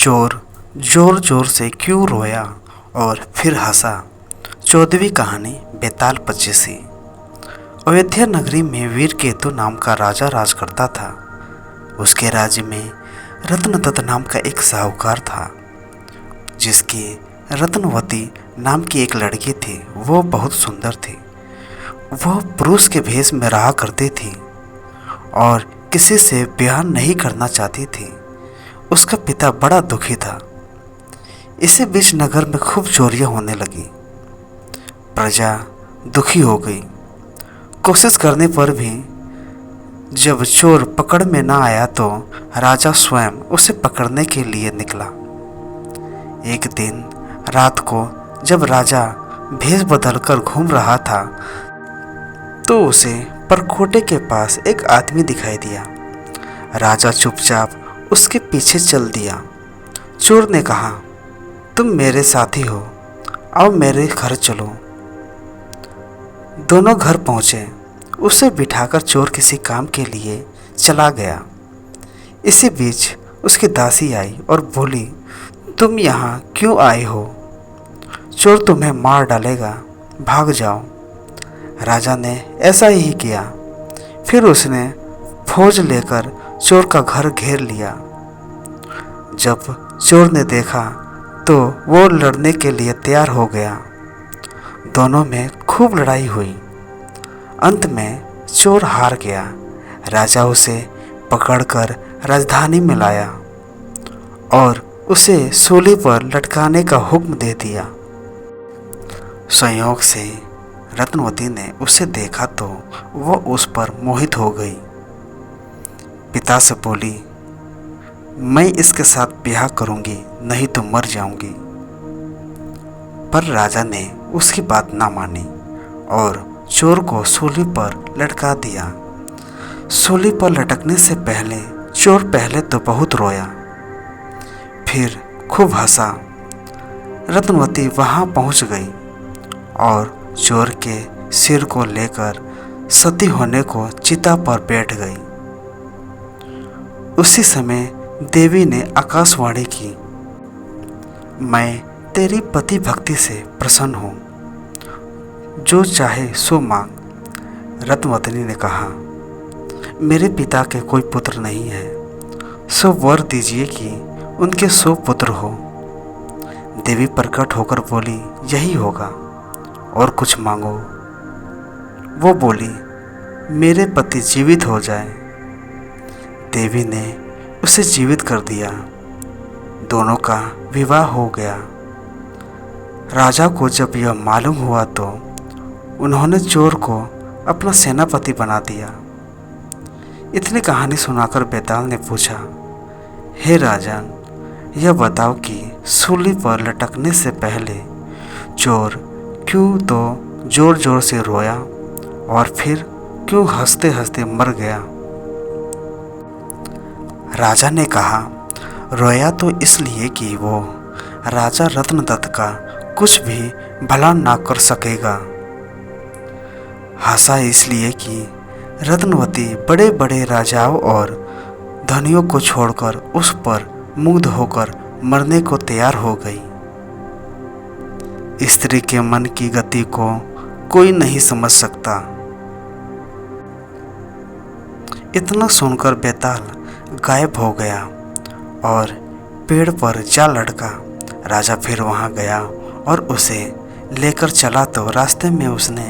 चोर जोर जोर से क्यों रोया और फिर हंसा। 14वीं कहानी बेताल पचीसी। अयोध्या नगरी में वीरकेतु नाम का राजा राज करता था। उसके राज्य में रत्नदत्त नाम का एक साहूकार था, जिसकी रत्नवती नाम की एक लड़की थी। वो बहुत सुंदर थी। वह पुरुष के भेष में रहा करती थी और किसी से ब्याह नहीं करना चाहती थी। उसका पिता बड़ा दुखी था। इसी बीच नगर में खूब चोरियां होने लगी। प्रजा दुखी हो गई। कोशिश करने पर भी जब चोर पकड़ में ना आया तो राजा स्वयं उसे पकड़ने के लिए निकला। एक दिन रात को जब राजा भेष बदलकर घूम रहा था तो उसे परखोटे के पास एक आदमी दिखाई दिया। राजा चुपचाप उसके पीछे चल दिया। चोर ने कहा, तुम मेरे साथी हो, आओ मेरे घर चलो। दोनों घर पहुंचे। उसे बिठाकर चोर किसी काम के लिए चला गया। इसी बीच उसकी दासी आई और बोली, तुम यहाँ क्यों आए हो? चोर तुम्हें मार डालेगा, भाग जाओ। राजा ने ऐसा ही किया। फिर उसने फौज लेकर चोर का घर घेर लिया। जब चोर ने देखा तो वो लड़ने के लिए तैयार हो गया। दोनों में खूब लड़ाई हुई। अंत में चोर हार गया। राजा उसे पकड़कर राजधानी में लाया और उसे सूली पर लटकाने का हुक्म दे दिया। संयोग से रत्नवती ने उसे देखा तो वह उस पर मोहित हो गई। पिता से बोली, मैं इसके साथ ब्याह करूंगी, नहीं तो मर जाऊंगी। पर राजा ने उसकी बात ना मानी और चोर को सूली पर लटका दिया। सूली पर लटकने से पहले चोर पहले तो बहुत रोया, फिर खूब हंसा। रत्नवती वहां पहुंच गई और चोर के सिर को लेकर सती होने को चिता पर बैठ गई। उसी समय देवी ने आकाशवाणी की, मैं तेरी पति भक्ति से प्रसन्न हूँ, जो चाहे सो मांग। रत्नवती ने कहा, मेरे पिता के कोई पुत्र नहीं है, सो वर दीजिए कि उनके 100 पुत्र हो। देवी प्रकट होकर बोली, यही होगा, और कुछ मांगो। वो बोली, मेरे पति जीवित हो जाए। देवी ने उसे जीवित कर दिया। दोनों का विवाह हो गया। राजा को जब यह मालूम हुआ तो उन्होंने चोर को अपना सेनापति बना दिया। इतनी कहानी सुनाकर बेताल ने पूछा, हे राजन, यह बताओ कि सूली पर लटकने से पहले चोर क्यों तो जोर जोर से रोया और फिर क्यों हंसते हंसते मर गया? राजा ने कहा, रोया तो इसलिए कि वो राजा रत्नदत्त का कुछ भी भला ना कर सकेगा। हंसा इसलिए कि रत्नवती बड़े बड़े राजाओं और धनियों को छोड़कर उस पर मुग्ध होकर मरने को तैयार हो गई। स्त्री के मन की गति को कोई नहीं समझ सकता। इतना सुनकर बेताल गायब हो गया और पेड़ पर जा लटका। राजा फिर वहां गया और उसे लेकर चला तो रास्ते में उसने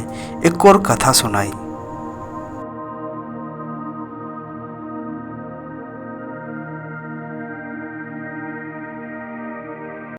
एक और कथा सुनाई।